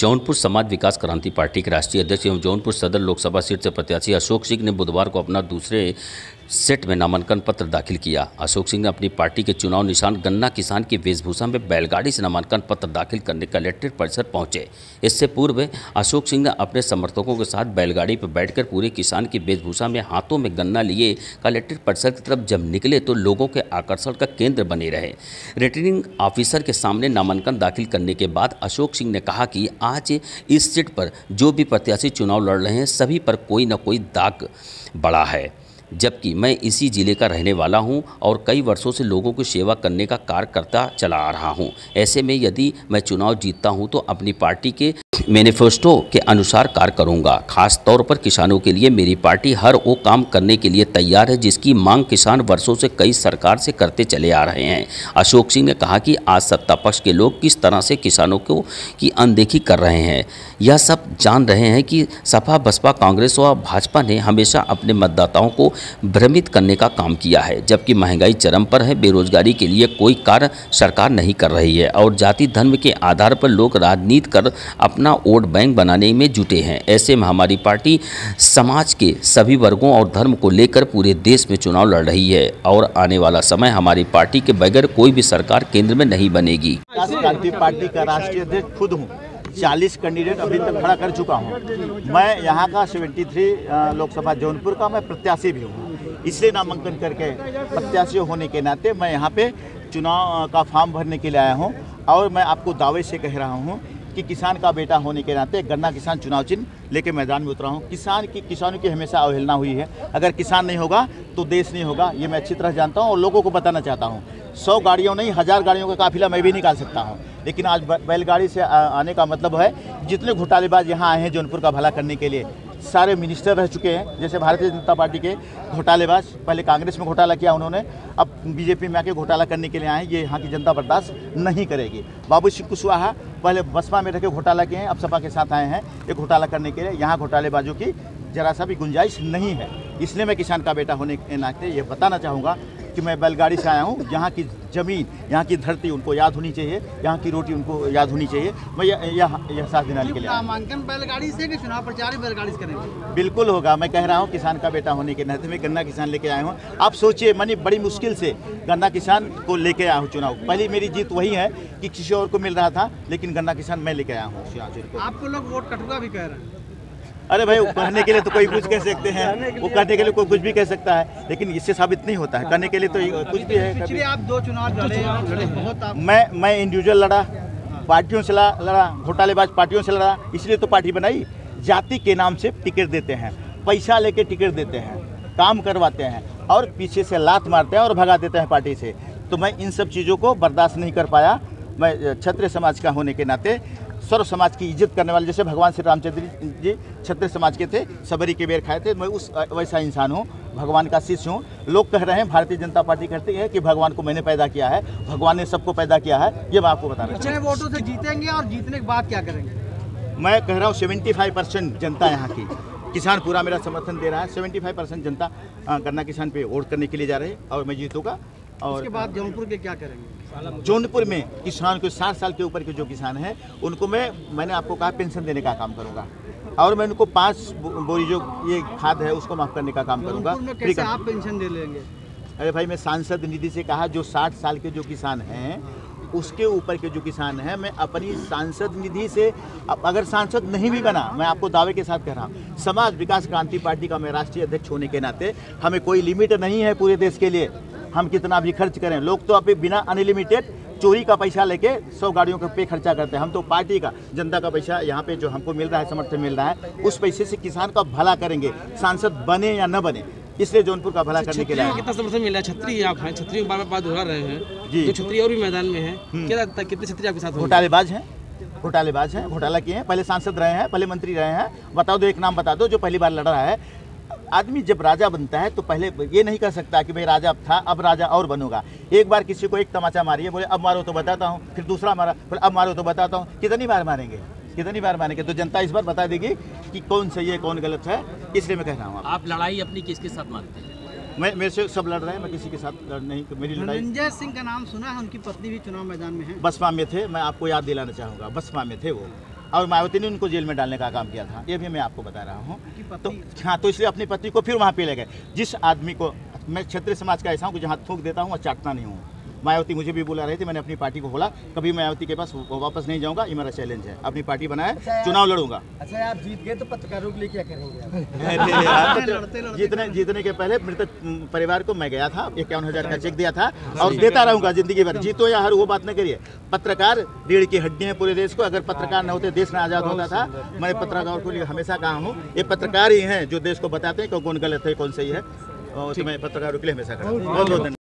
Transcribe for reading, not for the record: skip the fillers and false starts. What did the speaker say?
जौनपुर समाज विकास क्रांति पार्टी के राष्ट्रीय अध्यक्ष एवं जौनपुर सदर लोकसभा सीट से प्रत्याशी अशोक सिंह ने बुधवार को अपना दूसरे सेट में नामांकन पत्र दाखिल किया। अशोक सिंह ने अपनी पार्टी के चुनाव निशान गन्ना किसान की वेशभूषा में बैलगाड़ी से नामांकन पत्र दाखिल करने कलेक्ट्रेट परिसर पहुंचे। इससे पूर्व अशोक सिंह ने अपने समर्थकों के साथ बैलगाड़ी पर बैठकर पूरे किसान की वेशभूषा में हाथों में गन्ना लिए कलेक्ट्रेट परिसर की तरफ जब निकले तो लोगों के आकर्षण का केंद्र बने रहे। रिटर्निंग ऑफिसर के सामने नामांकन दाखिल करने के बाद अशोक सिंह ने कहा कि आज इस सीट पर जो भी प्रत्याशी चुनाव लड़ रहे हैं सभी पर कोई न कोई दाग बड़ा है, जबकि मैं इसी जिले का रहने वाला हूं और कई वर्षों से लोगों की सेवा करने का कार्य करता चला आ रहा हूं। ऐसे में यदि मैं चुनाव जीतता हूं तो अपनी पार्टी के मैनिफेस्टो के अनुसार कार्य करूंगा। खास तौर पर किसानों के लिए मेरी पार्टी हर वो काम करने के लिए तैयार है जिसकी मांग किसान वर्षों से कई सरकार से करते चले आ रहे हैं। अशोक सिंह ने कहा कि आज सत्ता पक्ष के लोग किस तरह से किसानों को की अनदेखी कर रहे हैं, यह सब जान रहे हैं कि सपा, बसपा, कांग्रेस और भाजपा ने हमेशा अपने मतदाताओं को भ्रमित करने का काम किया है, जबकि महंगाई चरम पर है, बेरोजगारी के लिए कोई कार्य सरकार नहीं कर रही है और जाति धर्म के आधार पर लोग राजनीति कर अपना वोट बैंक बनाने में जुटे हैं। ऐसे में हमारी पार्टी समाज के सभी वर्गों और धर्म को लेकर पूरे देश में चुनाव लड़ रही है और आने वाला समय हमारी पार्टी के बगैर कोई भी सरकार केंद्र में नहीं बनेगी। क्रांति पार्टी का राष्ट्रीय अध्यक्ष खुद हूँ। 40 कैंडिडेट अभी तक खड़ा कर चुका हूँ। मैं यहाँ का 73 लोकसभा जौनपुर का मैं प्रत्याशी भी हूँ, इसलिए नामांकन करके प्रत्याशी होने के नाते मैं यहाँ पे चुनाव का फॉर्म भरने के लिए आया हूँ। और मैं आपको दावे से कह रहा हूँ कि किसान का बेटा होने के नाते गन्ना किसान चुनाव चिन्ह लेके मैदान में उतरा हूँ। किसानों की हमेशा अवहेलना हुई है। अगर किसान नहीं होगा तो देश नहीं होगा, ये मैं अच्छी तरह जानता हूँ और लोगों को बताना चाहता हूँ। 100 गाड़ियों नहीं 1000 गाड़ियों का काफिला मैं भी निकाल सकता हूँ, लेकिन आज बैलगाड़ी से आने का मतलब है जितने घोटालेबाज यहाँ आए हैं जौनपुर का भला करने के लिए, सारे मिनिस्टर रह चुके हैं। जैसे भारतीय जनता पार्टी के घोटालेबाज, पहले कांग्रेस में घोटाला किया उन्होंने, अब बीजेपी में आके घोटाला करने के लिए आए हैं। ये यहाँ की जनता बर्दाश्त नहीं करेगी। बाबू सिंह कुशवाहा पहले बसपा में रह के घोटाला किए हैं, अब सपा के साथ आए हैं ये घोटाला करने के लिए। यहाँ घोटालेबाजों की जरा सा भी गुंजाइश नहीं है। इसलिए मैं किसान का बेटा होने के नाते ये बताना चाहूँगा कि मैं बैलगाड़ी से आया हूँ। यहाँ की ज़मीन, यहाँ की धरती उनको याद होनी चाहिए, यहाँ की रोटी उनको याद होनी चाहिए। मैं यह साथ दिलाने के लिए नामांकन बैलगाड़ी से कि चुनाव प्रचार बैलगाड़ी से करेंगे? बिल्कुल होगा। मैं कह रहा हूँ किसान का बेटा होने के नाते मैं गन्ना किसान लेके आया हूँ। आप सोचिए, मैंने बड़ी मुश्किल से गन्ना किसान को लेके आया हूँ चुनाव। पहली मेरी जीत वही है कि किसी और को मिल रहा था, लेकिन गन्ना किसान मैं लेके आया हूँ। आपको लोग वोट कटुआ भी कह रहे हैं। अरे भाई, कहने के लिए तो कोई कुछ कह सकते हैं, वो कहने के लिए कोई कुछ भी कह सकता है, लेकिन इससे साबित नहीं होता है। कहने के लिए तो कुछ भी है। पिछले आप 2 चुनाव लड़े बहुत। मैं इंडिविजुअल लड़ा, पार्टियों से लड़ा, घोटालेबाज पार्टियों से लड़ा, इसलिए तो पार्टी बनाई। जाति के नाम से टिकट देते हैं, पैसा लेके टिकट देते हैं, काम करवाते हैं और पीछे से लात मारते हैं और भगा देते हैं पार्टी से। तो मैं इन सब चीज़ों को बर्दाश्त नहीं कर पाया। मैं क्षत्रिय समाज का होने के नाते सर्व समाज की इज्जत करने वाले, जैसे भगवान श्री रामचंद्र जी क्षत्रिय समाज के थे, सबरी के बेर खाए थे, मैं उस वैसा इंसान हूँ, भगवान का शिष्य हूँ। लोग कह रहे हैं, भारतीय जनता पार्टी कहती है कि भगवान को मैंने पैदा किया है, भगवान ने सबको पैदा किया है। ये मैं आपको बता रहा हूँ। वोटों से जीतेंगे और जीतने के बाद क्या करेंगे? मैं कह रहा हूँ 75% जनता यहाँ की, किसान पूरा मेरा समर्थन दे रहा है। 75% जनता गन्ना किसान पे वोट करने के लिए जा रहे हैं और मैं जीतूंगा। और उसके बाद जौनपुर के क्या करेंगे? जौनपुर में किसान को 60 साल के ऊपर के जो किसान हैं उनको मैंने आपको कहा पेंशन देने का काम करूंगा और मैं उनको 5 बोरी जो ये खाद है उसको माफ़ करने का काम करूंगा। कैसे आप पेंशन दे लेंगे? अरे भाई, मैं सांसद निधि से कहा जो 60 साल के जो किसान हैं उसके ऊपर के जो किसान हैं, मैं अपनी सांसद निधि से, अगर सांसद नहीं भी बना, मैं आपको दावे के साथ कह रहा हूँ, समाज विकास क्रांति पार्टी का मैं राष्ट्रीय अध्यक्ष होने के नाते हमें कोई लिमिट नहीं है पूरे देश के लिए, हम कितना भी खर्च करें। लोग तो अभी बिना अनलिमिटेड चोरी का पैसा लेके 100 गाड़ियों पे खर्चा करते हैं। हम तो पार्टी का, जनता का पैसा यहाँ पे जो हमको मिल रहा है, समर्थन मिल रहा है, उस पैसे से किसान का भला करेंगे, सांसद बने या न बने। इसलिए जौनपुर का भला करने के लिए कितना समर्थन मिल रहा है? छतरी आप हैं, छतरी बार दोहरा रहे हैं जी, जो छतरी और भी मैदान में है, क्या लगता है कितने छतरी आपके साथ? घोटालेबाज हैं, घोटाला किए हैं, पहले सांसद रहे हैं, पहले मंत्री रहे हैं। बता दो, एक नाम बता दो जो पहली बार लड़ रहा है। आदमी जब राजा बनता है तो पहले ये नहीं कह सकता कि भाई राजा था अब राजा और बनूंगा। एक बार किसी को एक तमाचा मारिए, बोले अब मारो तो बताता हूँ, फिर दूसरा मारा, बोले अब मारो तो बताता हूँ। कितनी बार मारेंगे? तो जनता इस बार बता देगी कि कौन सही है कौन गलत है। इसलिए मैं कह रहा हूँ, आप लड़ाई अपनी किसके साथ मानते हैं? मेरे से सब लड़ रहे हैं, मैं किसी के साथ लड़ नहीं। मेरी लड़ाई धनंजय सिंह का नाम सुना है, उनकी पत्नी भी चुनाव मैदान में है। बसपा में थे, मैं आपको याद दिलाना चाहूँगा, बसपा में थे वो। और मायावती ने उनको जेल में डालने का काम किया था, ये भी मैं आपको बता रहा हूँ। तो हाँ, तो इसलिए अपनी पत्नी को फिर वहाँ पे ले गए। जिस आदमी को मैं क्षत्रिय समाज का ऐसा हूँ कि जहाँ थूक देता हूँ और चाटता नहीं हूँ। मायावती मुझे भी बुला रही थी, मैंने अपनी पार्टी को बोला कभी मायावती के पास वापस नहीं जाऊंगा, ये मेरा चैलेंज है। अपनी पार्टी बनाए, चुनाव लड़ूंगा। अच्छा, आप जीत गए तो पत्रकारों के लिए क्या करेंगे? जीतने के पहले मृतक परिवार को मैं गया था, 51,000 का चेक दिया था और देता रहूंगा जिंदगी भर। जीतो या हारो वो बात नहीं करिए। पत्रकार रीढ़ की हड्डी है पूरे देश को। अगर पत्रकार न होते देश न आज़ाद होता था। मैं पत्रकारों को लिए हमेशा कहा हूँ, ये पत्रकार ही हैं जो देश को बताते हैं कि कौन गलत है कौन सही है। और मैं पत्रकारों के लिए हमेशा कहा। बहुत बहुत